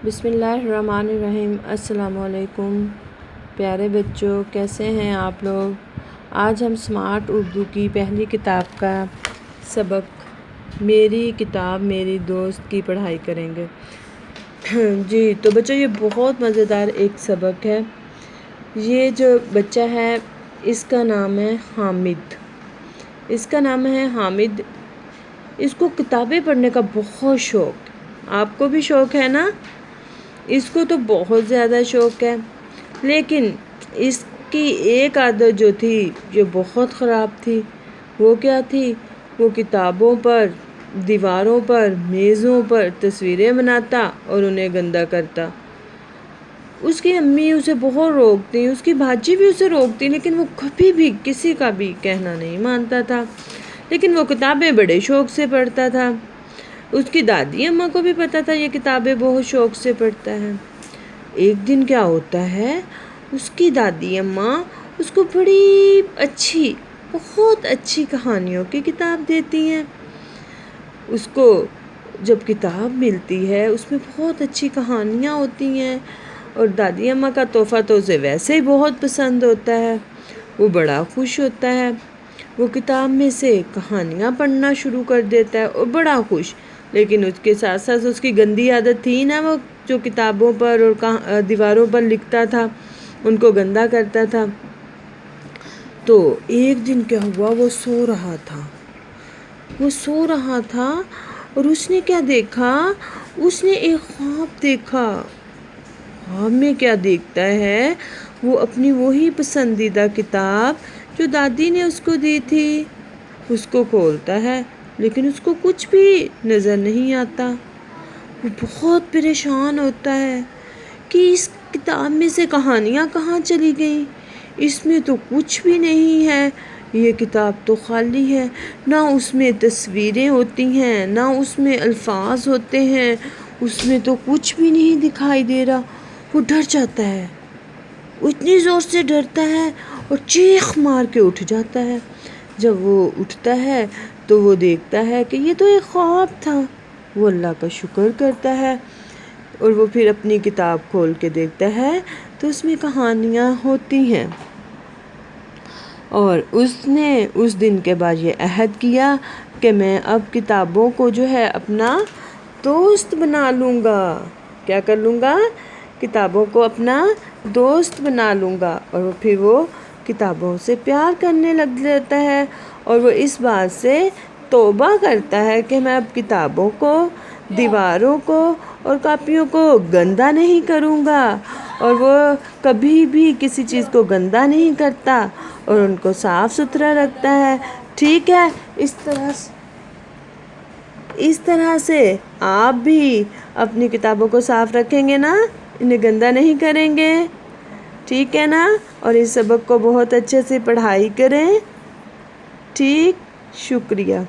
بسم اللہ الرحمن الرحیم۔ السلام علیکم پیارے بچوں، کیسے ہیں آپ لوگ؟ آج ہم سمارٹ اردو کی پہلی کتاب کا سبق میری کتاب میری دوست کی پڑھائی کریں گے۔ جی تو بچوں، یہ بہت مزیدار ایک سبق ہے۔ یہ جو بچہ ہے اس کا نام ہے حامد۔ اس کو کتابیں پڑھنے کا بہت شوق۔ آپ کو بھی شوق ہے نا؟ اس کو تو بہت زیادہ شوق ہے، لیکن اس کی ایک عادت جو تھی جو بہت خراب تھی، وہ کیا تھی؟ وہ کتابوں پر، دیواروں پر، میزوں پر تصویریں بناتا اور انہیں گندا کرتا۔ اس کی امی اسے بہت روکتی، اس کی بھاجی بھی اسے روکتی، لیکن وہ کبھی بھی کسی کا بھی کہنا نہیں مانتا تھا۔ لیکن وہ کتابیں بڑے شوق سے پڑھتا تھا۔ اس کی دادی اماں کو بھی پتا تھا یہ کتابیں بہت شوق سے پڑھتا ہے۔ ایک دن کیا ہوتا ہے، اس کی دادی اماں اس کو بہت اچھی کہانیوں کی کتاب دیتی ہیں۔ اس کو جب کتاب ملتی ہے اس میں بہت اچھی کہانیاں ہوتی ہیں، اور دادی اماں کا تحفہ تو اسے ویسے ہی بہت پسند ہوتا ہے۔ وہ بڑا خوش ہوتا ہے، وہ کتاب میں سے کہانیاں پڑھنا شروع کر دیتا ہے اور بڑا خوش۔ لیکن اس کے ساتھ ساتھ اس کی گندی عادت تھی نا، وہ جو کتابوں پر اور دیواروں پر لکھتا تھا ان کو گندا کرتا تھا۔ تو ایک دن کیا ہوا، وہ سو رہا تھا اور اس نے کیا دیکھا؟ اس نے ایک خواب دیکھا۔ خواب میں کیا دیکھتا ہے؟ وہ اپنی وہی پسندیدہ کتاب جو دادی نے اس کو دی تھی اس کو کھولتا ہے، لیکن اس کو کچھ بھی نظر نہیں آتا۔ وہ بہت پریشان ہوتا ہے کہ اس کتاب میں سے کہانیاں کہاں چلی گئیں؟ اس میں تو کچھ بھی نہیں ہے، یہ کتاب تو خالی ہے، نہ اس میں تصویریں ہوتی ہیں، نہ اس میں الفاظ ہوتے ہیں، اس میں تو کچھ بھی نہیں دکھائی دے رہا۔ وہ ڈر جاتا ہے، وہ اتنی زور سے ڈرتا ہے اور چیخ مار کے اٹھ جاتا ہے۔ جب وہ اٹھتا ہے تو وہ دیکھتا ہے کہ یہ تو ایک خواب تھا۔ وہ اللہ کا شکر کرتا ہے اور وہ پھر اپنی کتاب کھول کے دیکھتا ہے تو اس میں کہانیاں ہوتی ہیں۔ اور اس نے اس دن کے بعد یہ عہد کیا کہ میں اب کتابوں کو جو ہے اپنا دوست بنا لوں گا۔ کیا کر لوں گا؟ کتابوں کو اپنا دوست بنا لوں گا۔ اور پھر وہ کتابوں سے پیار کرنے لگ جاتا ہے، اور وہ اس بات سے توبہ کرتا ہے کہ میں اب کتابوں کو، دیواروں کو اور کاپیوں کو گندا نہیں کروں گا، اور وہ کبھی بھی کسی چیز کو گندا نہیں کرتا اور ان کو صاف ستھرا رکھتا ہے۔ ٹھیک ہے، اس طرح سے آپ بھی اپنی کتابوں کو صاف رکھیں گے نا، انہیں گندا نہیں کریں گے، ٹھیک ہے نا؟ اور اس سبق کو بہت اچھے سے پڑھائی کریں۔ ٹھیک، شکریہ۔